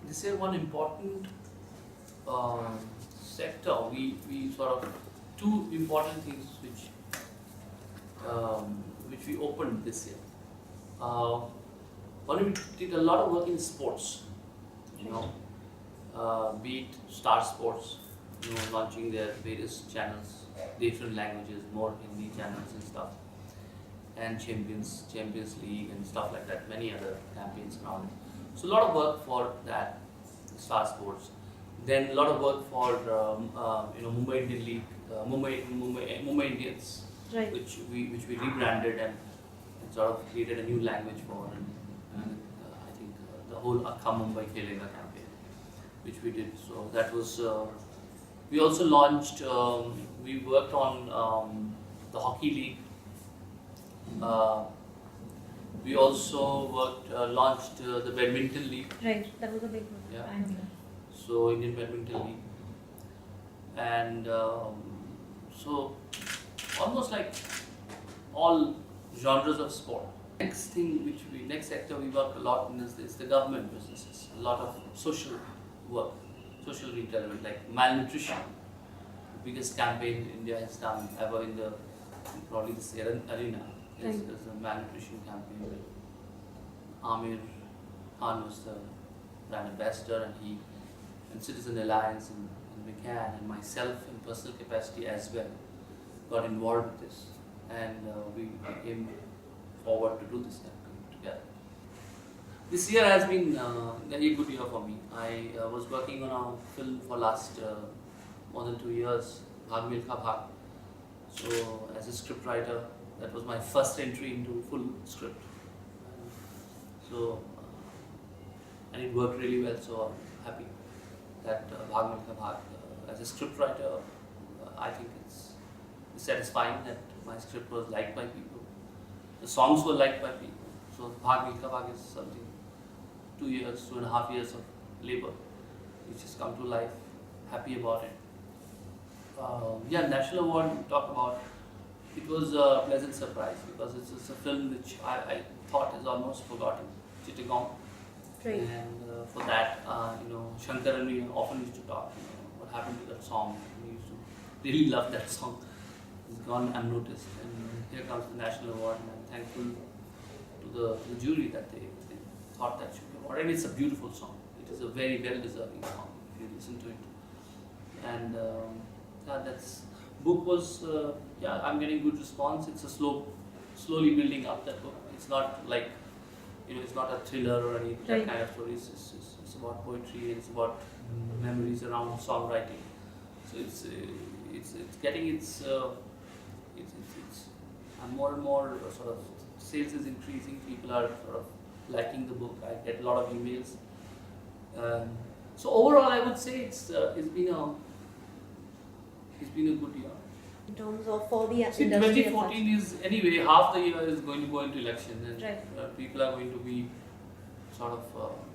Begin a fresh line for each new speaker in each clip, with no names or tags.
This is one important sector. We sort of two important things which we opened this year. One, we did a lot of work in sports, you know, be it Star Sports, launching their various channels, different languages, more Hindi channels and stuff, and Champions League and stuff like that, many other campaigns around it. So a lot of work for that, Star Sports. Then a lot of work for Mumbai Indian League, Mumbai Indians,
Right.
which we rebranded and sort of created a new language for, and I think the whole Akka Mumbai Khelega campaign, which we did. So that was. We also launched. We worked on the hockey league. We also launched the badminton league.
Right, that was a big one.
Yeah.
I know that.
So Indian badminton league, and so almost like all genres of sport. Next thing next sector we work a lot in is the government businesses. A lot of social work, social development, like malnutrition. The biggest campaign India has done ever in probably this arena is a malnutrition campaign. Where Amir Khan was the brand ambassador, and Citizen Alliance and McCann and myself in personal capacity as well got involved with this, and we came forward to do this campaign together. This year has been a very good year for me. I was working on a film for last more than 2 years, Bhag Milkha Bhag. So as a script writer, that was my first entry into full script. So and it worked really well. So I'm happy that Bhag Milkha Bhag, as a script writer, I think it's satisfying that my script was liked by people. The songs were liked by people. So Bhag Milkha Bhag is something 2.5 years of labor, which has come to life. Happy about it. National award we talked about. It was a pleasant surprise because it's a film which I thought is almost forgotten. Chittagong.
Right.
And for that, Shankar and me often used to talk. What happened to that song? We used to really love that song. It's gone unnoticed, and here comes the national award, and I'm thankful to the jury that they thought that should be awarded. And it's a beautiful song. It is a very well-deserving song if you listen to it. And that's book was I'm getting good response. It's a slowly building up, that book. It's not like it's not a thriller or any that kind of story. It's about poetry. It's about memories around songwriting. So it's getting its and more sort of sales is increasing. People are sort of liking the book. I get a lot of emails. So overall, I would say it's been a good year.
In terms of for the
See,
industry.
2014 is anyway half the year is going to go into election, and
Right.
People are going to be sort of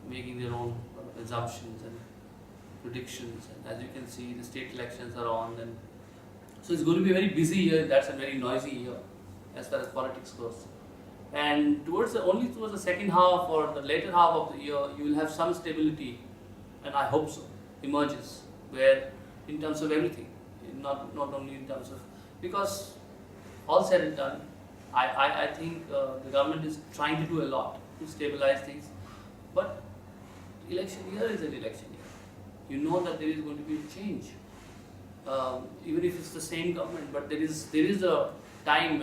making their own assumptions and predictions. And as you can see, the state elections are on, and so it's going to be a very busy year. That's a very noisy year as far as politics goes. And towards the second half or the later half of the year, you will have some stability, and I hope so, emerges where in terms of everything. Not only in terms of, because all said and done, I think the government is trying to do a lot to stabilize things, but election year is an election year. You know that there is going to be a change, even if it's the same government, but there is a time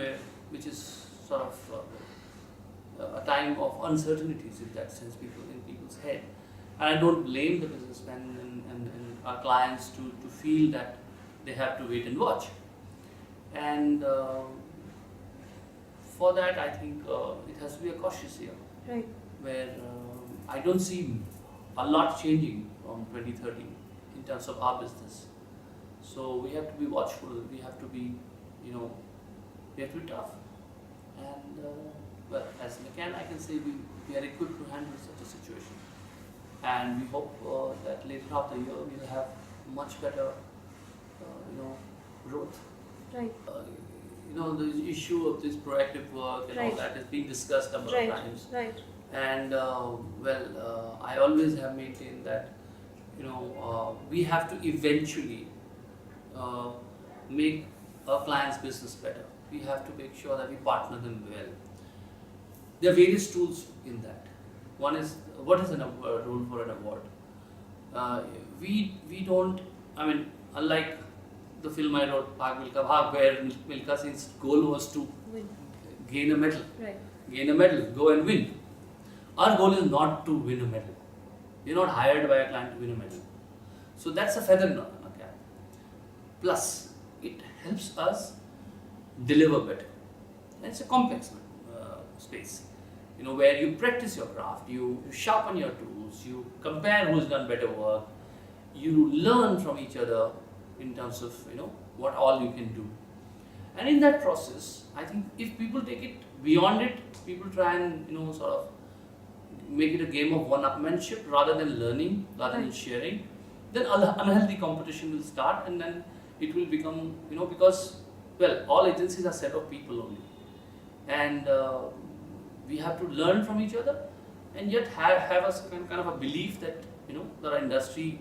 which is sort of a time of uncertainties in that sense, in people's head, and I don't blame the businessmen and our clients to feel that they have to wait and watch. And for that, I think it has to be a cautious year.
Right.
Where I don't see a lot changing from 2013 in terms of our business. So we have to be watchful. We have to be, we have to be tough. And as McCann, I can say we are equipped to handle such a situation. And we hope that later half the year we will have much better growth.
Right.
The issue of this proactive work and all
Right.
that is being discussed a number of times.
Right.
And I always have maintained that we have to eventually uh, make our client's business better. We have to make sure that we partner them well. There are various tools in that. One is, what is an rule for an award? We don't. I mean, unlike the film I wrote, Bhag Milka Bhag, where Milka Singh's goal was to
Win.
gain a medal.
Right.
Gain a medal, go and win. Our goal is not to win a medal. We're not hired by a client to win a medal. So that's a feather in our cap. Plus, it helps us deliver better. And it's a complex space, where you practice your craft, you sharpen your tools, you compare who's done better work, you learn from each other in terms of what all you can do. And in that process, I think if people take it beyond it, people try and sort of make it a game of one-upmanship rather than learning, rather than sharing, then unhealthy competition will start, and then it will become, because, all agencies are set of people only. And we have to learn from each other, and yet have a kind of a belief that, that our industry,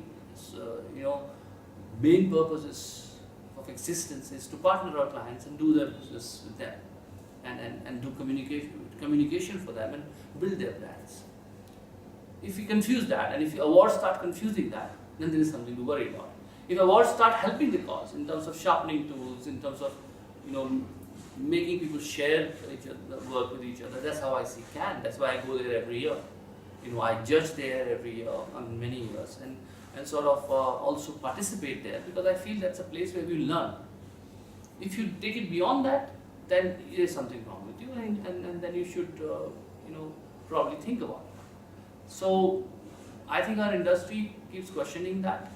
main purpose of existence is to partner our clients and do their business with them, and do communication for them and build their brands. If we confuse that, and if awards start confusing that, then there is something to worry about. If awards start helping the cause in terms of sharpening tools, in terms of making people share each other, work with each other, that's how I see Cannes. That's why I go there every year. I judge there every year, many years, and sort of also participate there, because I feel that's a place where we learn. If you take it beyond that, then there is something wrong with you, and then you should probably think about it. So I think our industry keeps questioning that,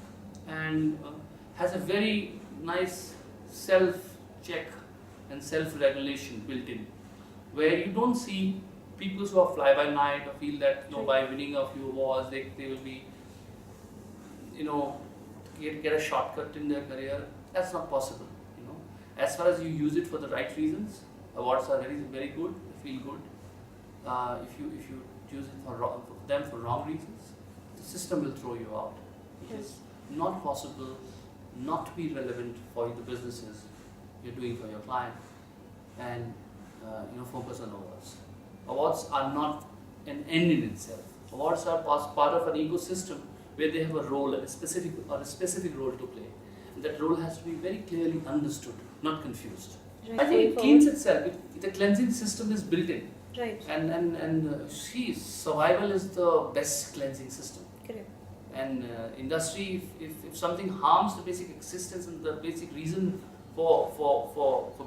and has a very nice self-check and self-regulation built in, where you don't see people who are fly-by-night or feel that by winning a few awards they will be get a shortcut in their career. That's not possible. As far as you use it for the right reasons, awards are very good, feel good. If you use it for wrong reasons, the system will throw you out. It is not possible not to be relevant for the businesses you're doing for your client, and focus on awards. Awards are not an end in itself. Awards are part of an ecosystem where they have a role, a specific role to play. And that role has to be very clearly understood, not confused.
Right.
I think it cleans itself. The cleansing system is built in.
Right.
And survival is the best cleansing system.
Correct.
And industry, if something harms the basic existence and the basic reason for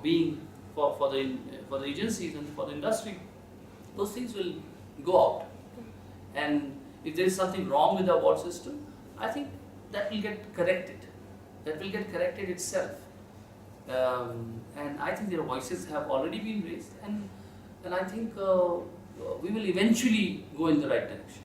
being for the agencies and for the industry, those things will go out. And if there is something wrong with the award system, I think that will get corrected. That will get corrected itself. And I think their voices have already been raised, and I think we will eventually go in the right direction.